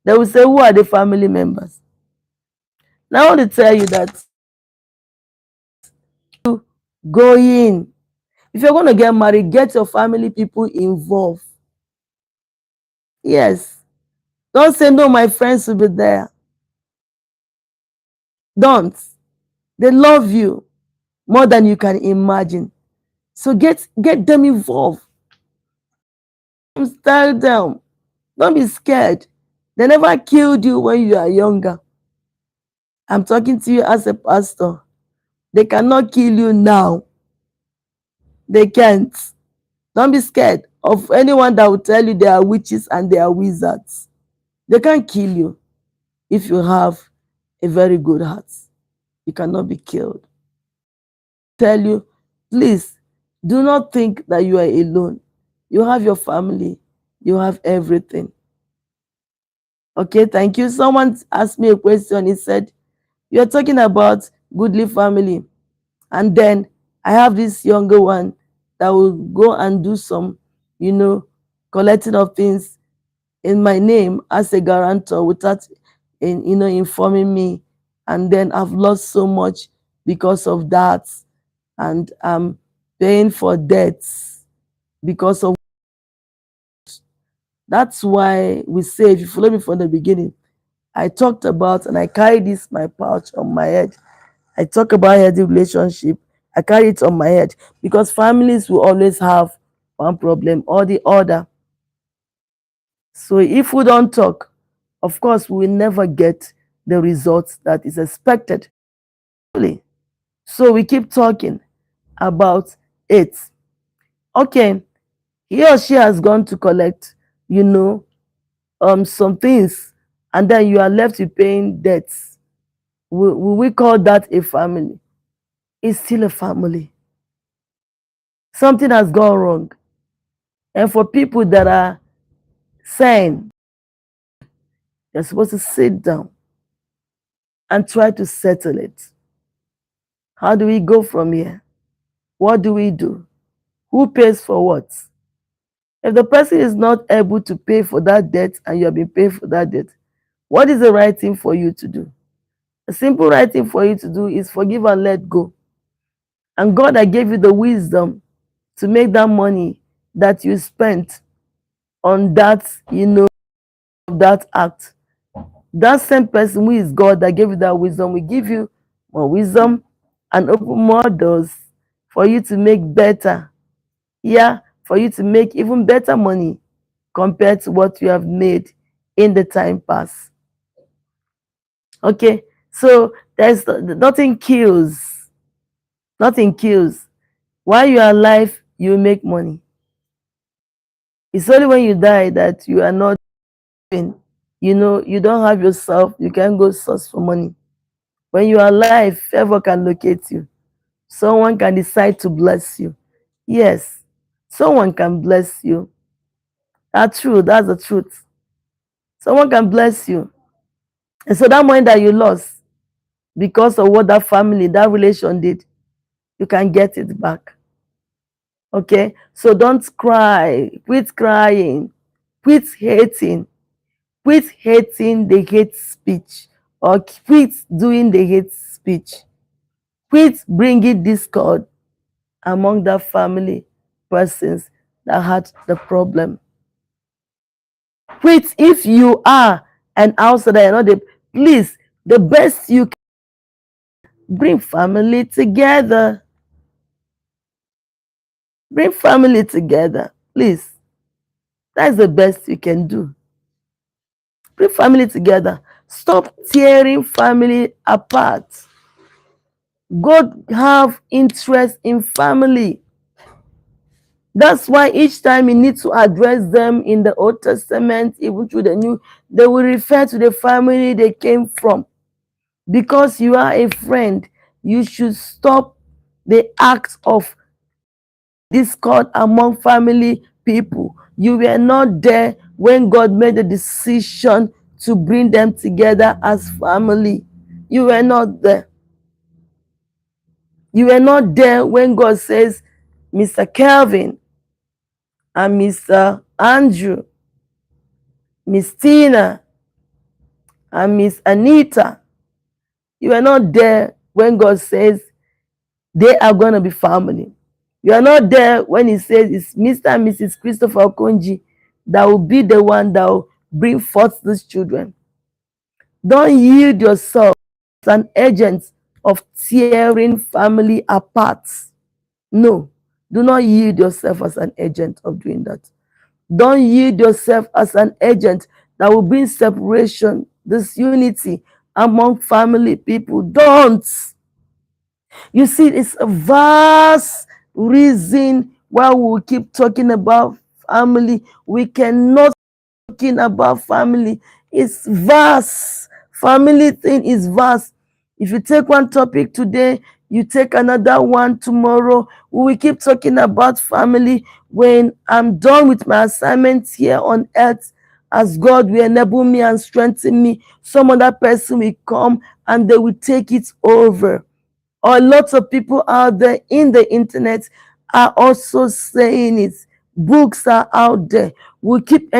Speaker 1: they will say, who are the family members? Now I want to tell you that you go in. If you're going to get married, get your family people involved. Yes. Don't say, no, my friends will be there. Don't. They love you more than you can imagine. So get them involved. Tell them. Don't be scared. They never killed you when you are younger. I'm talking to you as a pastor. They cannot kill you now. They can't. Don't be scared of anyone that will tell you they are witches and they are wizards. They can't kill you if you have a very good heart. You cannot be killed. Tell you, please do not think that you are alone. You have your family. You have everything. Okay, thank you. Someone asked me a question. He said, you're talking about goodly family, and then I have this younger one that will go and do some, collecting of things in my name as a guarantor without, informing me, and then I've lost so much because of that, and I'm paying for debts because of. That's why we say, if you follow me from the beginning, I talked about, and I carry this my pouch on my head. I talk about healthy relationship. I carry it on my head because families will always have one problem or the other. So if we don't talk, of course, we will never get the results that is expected. So we keep talking about it. Okay, he or she has gone to collect, some things, and then you are left with paying debts. Will we call that a family? It's still a family. Something has gone wrong. And for people that are saying, you're supposed to sit down and try to settle it. How do we go from here? What do we do? Who pays for what? If the person is not able to pay for that debt and you have been paying for that debt, what is the right thing for you to do? The simple right thing for you to do is forgive and let go. And God, I gave you the wisdom to make that money that you spent on that, that act. That same person who is God that gave you that wisdom will give you more wisdom and open more doors for you to make better. Yeah, for you to make even better money compared to what you have made in the time past. Okay, so there's nothing kills. Nothing kills. While you are alive, you make money. It's only when you die that you are not doing, you don't have yourself, you can go source for money. When you are alive, favor can locate you. Someone can decide to bless you. Yes, someone can bless you. That's true. That's the truth. Someone can bless you. And so that money that you lost because of what that family, that relation did, you can get it back. Okay? So don't cry. Quit crying. Quit hating. Quit hating the hate speech, or quit doing the hate speech. Quit bringing discord among the family persons that had the problem. Quit if you are an outsider, you're not the, please, the best you can, bring family together. Bring family together, please. That's the best you can do. Bring family together. Stop tearing family apart. God have interest in family. That's why each time you need to address them in the Old Testament, even through the New, they will refer to the family they came from. Because you are a friend, you should stop the act of discord among family people. You were not there when God made the decision to bring them together as family. You were not there. You were not there when God says, Mr. Kelvin and Mr. Andrew, Miss Tina and Miss Anita. You were not there when God says they are going to be family. You are not there when He says it's Mr. and Mrs. Christopher Okonji that will be the one that will bring forth these children. Don't yield yourself as an agent of tearing family apart. No, do not yield yourself as an agent of doing that. Don't yield yourself as an agent that will bring separation, disunity among family people. Don't. You see, it's a vast reason why we will keep talking about family. We cannot talking about family. It's vast. Family thing is vast. If you take one topic today, you take another one tomorrow. We will keep talking about family. When I'm done with my assignments here on earth, as God will enable me and strengthen me, some other person will come and they will take it over. Or lots of people out there in the internet are also saying it. Books are out there. We keep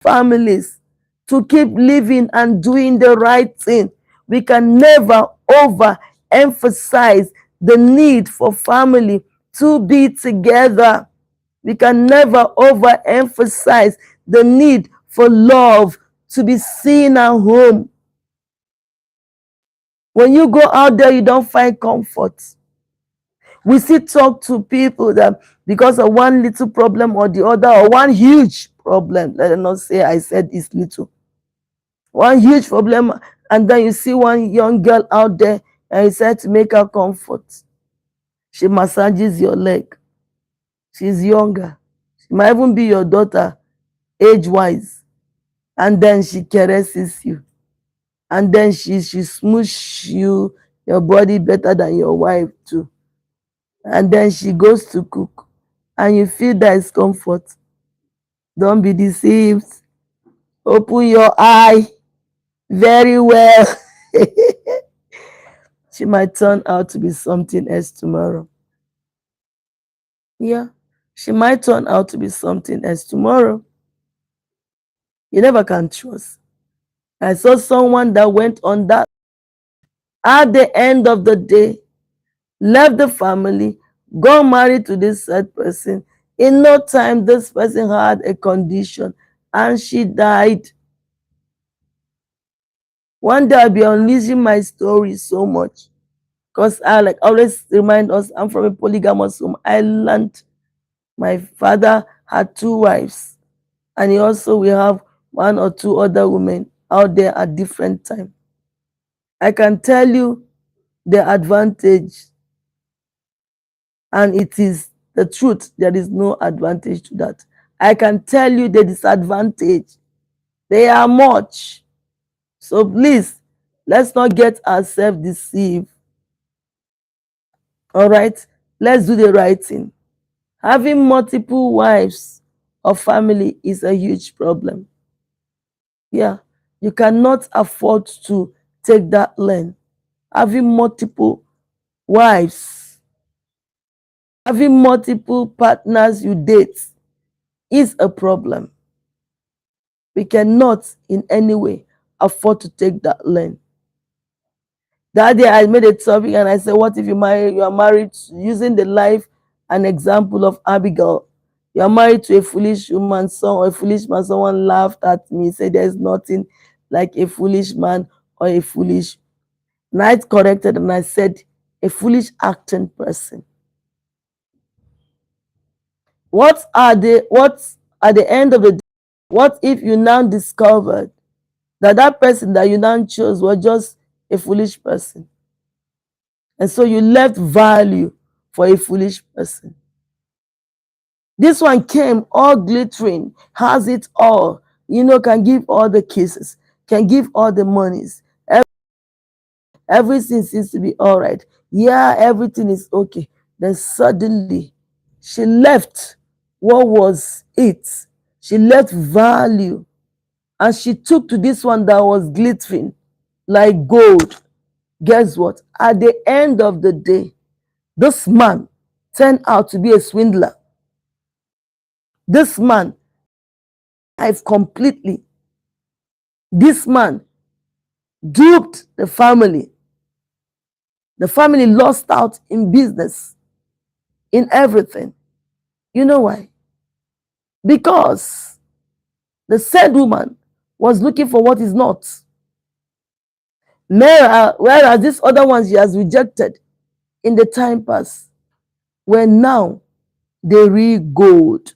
Speaker 1: families to keep living and doing the right thing. We can never overemphasize the need for family to be together. We can never overemphasize the need for love to be seen at home. When you go out there, you don't find comfort. We still talk to people that because of one little problem or the other, or one huge problem, let us not say I said it's little, one huge problem, and then you see one young girl out there and you said to make her comfort. She massages your leg. She's younger. She might even be your daughter age-wise. And then she caresses you. And then she smoosh you, your body better than your wife too. And then she goes to cook. And you feel that is comfort. Don't be deceived. Open your eye very well. She might turn out to be something else tomorrow. Yeah, she might turn out to be something else tomorrow. You never can trust. I saw someone that went on that. At the end of the day, left the family, got married to this third person. In no time, this person had a condition and she died. One day I'll be unleashing my story so much. Because I like always remind us, I'm from a polygamous home. I learned my father had 2 wives, and he also will have 1 or 2 other women out there at different time. I can tell you the advantage, and it is the truth. There is no advantage to that. I can tell you the disadvantage. They are much. So please, let's not get ourselves deceived. All right, let's do the right thing. Having multiple wives or family is a huge problem. Yeah, you cannot afford to take that lane. Having multiple wives, having multiple partners you date is a problem. We cannot in any way afford to take that lane. That day I made a topic and I said, what if you are married using the life and example of Abigail? You are married to a foolish woman, a foolish man. Someone laughed at me, said there's nothing like a foolish man or a foolish. And I corrected and I said, a foolish acting person. What at the end of the day, what if you now discovered that that person that you now chose was just a foolish person? And so you left value for a foolish person. This one came all glittering, has it all, can give all the kisses, can give all the monies. Everything seems to be all right. Yeah, everything is okay. Then suddenly she left what was it. She left value and she took to this one that was glittering like gold. Guess what? At the end of the day, this man turned out to be a swindler. This man, I've completely, this man duped the family. The family lost out in business, in everything. You know why? Because the said woman was looking for what is not. Whereas these other ones she has rejected in the time past were now the real gold.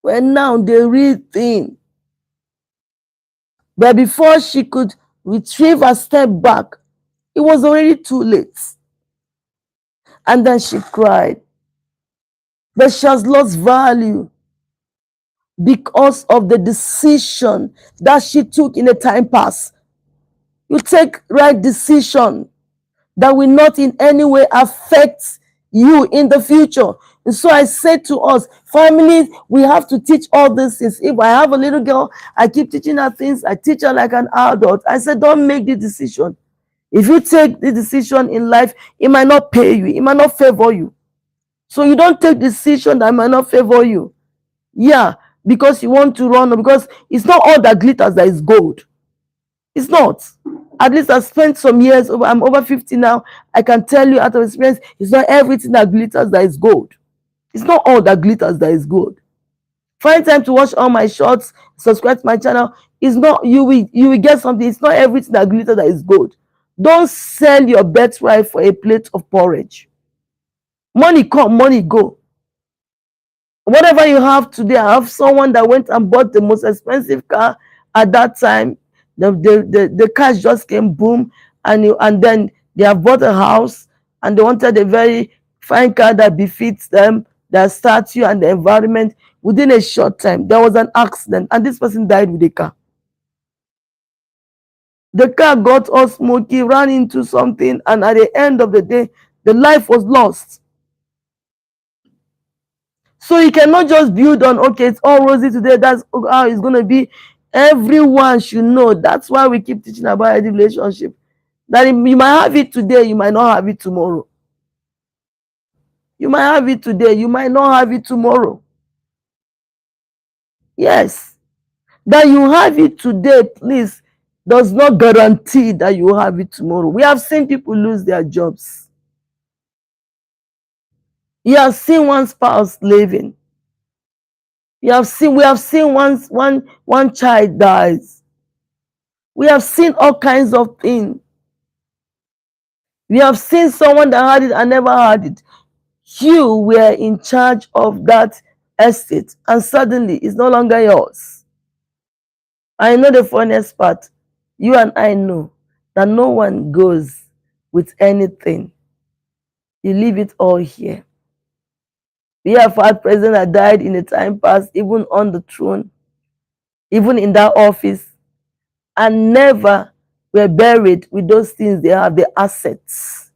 Speaker 1: Were now the real thing. But before she could retrieve a step back, it was already too late. And then she cried. But she has lost value because of the decision that she took in the time past. You take right decision that will not in any way affect you in the future. And so I say to us, families, we have to teach all these things. If I have a little girl, I keep teaching her things. I teach her like an adult. I said, don't make the decision. If you take the decision in life, it might not pay you. It might not favor you. So you don't take decision that might not favor you. Yeah, because you want to run, because it's not all that glitters that is gold. It's not. At least I've spent some years, I'm over 50 now. I can tell you out of experience, it's not everything that glitters that is gold. It's not all that glitters that is gold. Find time to watch all my shorts, subscribe to my channel. It's not, you will get something. It's not everything that glitters that is gold. Don't sell your birthright for a plate of porridge. Money come, money go. Whatever you have today, I have someone that went and bought the most expensive car at that time. The cash just came boom, and then they have bought a house and they wanted a very fine car that befits them, their statue and the environment. Within a short time, there was an accident and this person died with the car. The car got all smoky, ran into something, and at the end of the day, the life was lost. So you cannot just build on, okay, it's all rosy today, that's how it's going to be. Everyone should know. That's why we keep teaching about a relationship. That you might have it today, you might not have it tomorrow. You might have it today, you might not have it tomorrow. Yes. That you have it today, please, does not guarantee that you have it tomorrow. We have seen people lose their jobs. You have seen one spouse leaving. We have seen one child dies. We have seen all kinds of things. We have seen someone that had it and never had it. You were in charge of that estate and suddenly it's no longer yours. I know the funniest part. You and I know that no one goes with anything. You leave it all here. We have had presidents that died in the time past, even on the throne, even in that office, and never were buried with those things they have, the assets.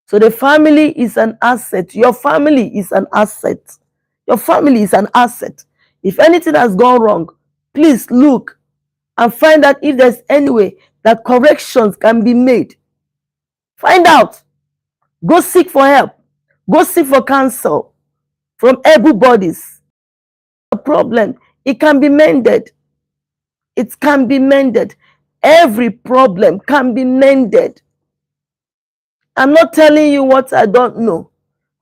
Speaker 1: So the family is an asset. Your family is an asset. Your family is an asset. If anything has gone wrong, please look and find out if there's any way that corrections can be made. Find out. Go seek for help. Go seek for counsel from able bodies. A problem, it can be mended. It can be mended. Every problem can be mended. I'm not telling you what I don't know.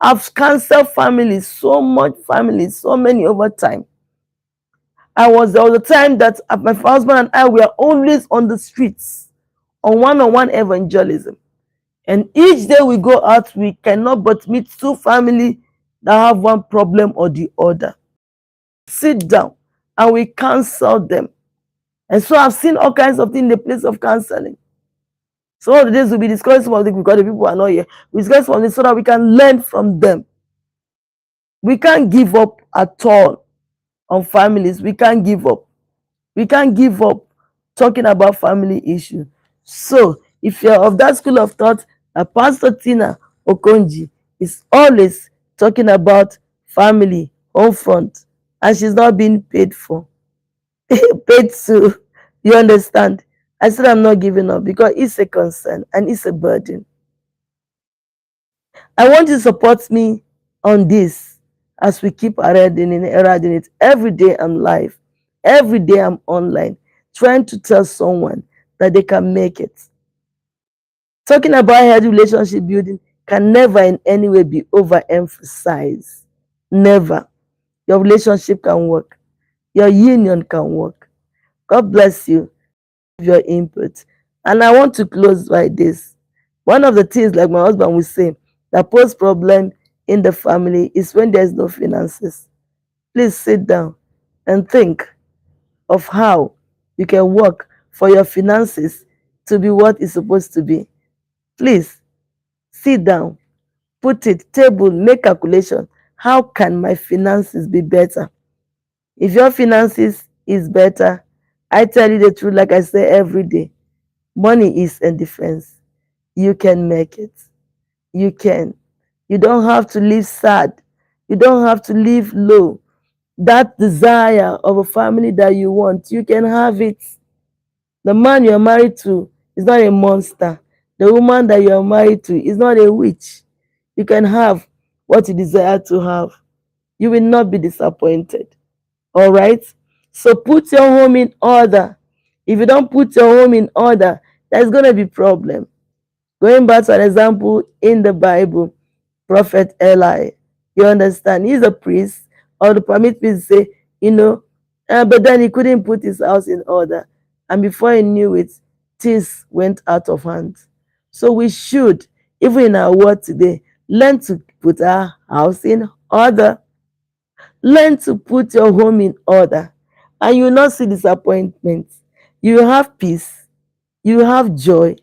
Speaker 1: I've counseled families, so many over time. There was a time that my husband and I were always on the streets on one-on-one evangelism. And each day we go out, we cannot but meet two families that have one problem or the other. Sit down and we counsel them. And so I've seen all kinds of things in the place of counseling. So all the days we'll be discussing some of things because the people are not here. We discuss some of this so that we can learn from them. We can't give up at all on families. We can't give up. We can't give up talking about family issue. So if you're of that school of thought that Pastor Tina Okonji is always talking about family, home front, and she's not being paid for, paid to, you understand? I said I'm not giving up because it's a concern and it's a burden. I want you to support me on this as we keep adding it. Every day I'm live, every day I'm online, trying to tell someone that they can make it. Talking about healthy relationship building can never in any way be overemphasized. Never. Your relationship can work, your union can work. God bless you for your input. And I want to close by this. One of the things, like my husband would say, that pose problem in the family is when there's no finances. Please sit down and think of how you can work for your finances to be what it's supposed to be. Please sit down, put it, table, make calculation. How can my finances be better? If your finances is better, I tell you the truth, like I say every day, money is a defense. You can make it. You can. You don't have to live sad. You don't have to live low. That desire of a family that you want, you can have it. The man you're married to is not a monster. The woman that you're married to is not a witch. You can have what you desire to have. You will not be disappointed. All right? So put your home in order. If you don't put your home in order, there's going to be problem. Going back to an example in the Bible, Prophet Eli, you understand, he's a priest, or to permit me to say, but then he couldn't put his house in order. And before he knew it, things went out of hand. So we should, even in our world today, learn to put our house in order. Learn to put your home in order, and you will not see disappointment. You will have peace, you will have joy,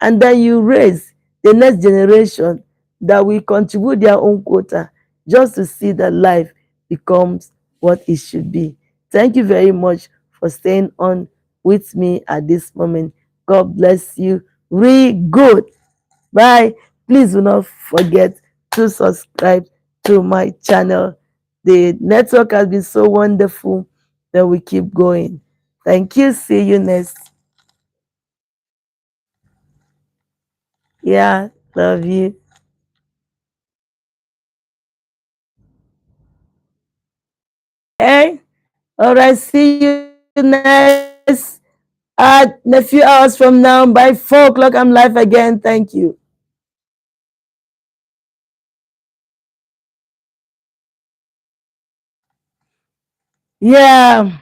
Speaker 1: and then you raise the next generation that will contribute their own quota just to see that life becomes what it should be. Thank you very much for staying on with me at this moment. God bless you. Really good. Bye. Please do not forget to subscribe to my channel. The network has been so wonderful that we keep going. Thank you. See you next. Yeah, love you. Okay. All right. See you next at in a few hours from now. By 4 o'clock, I'm live again. Thank you. Yeah.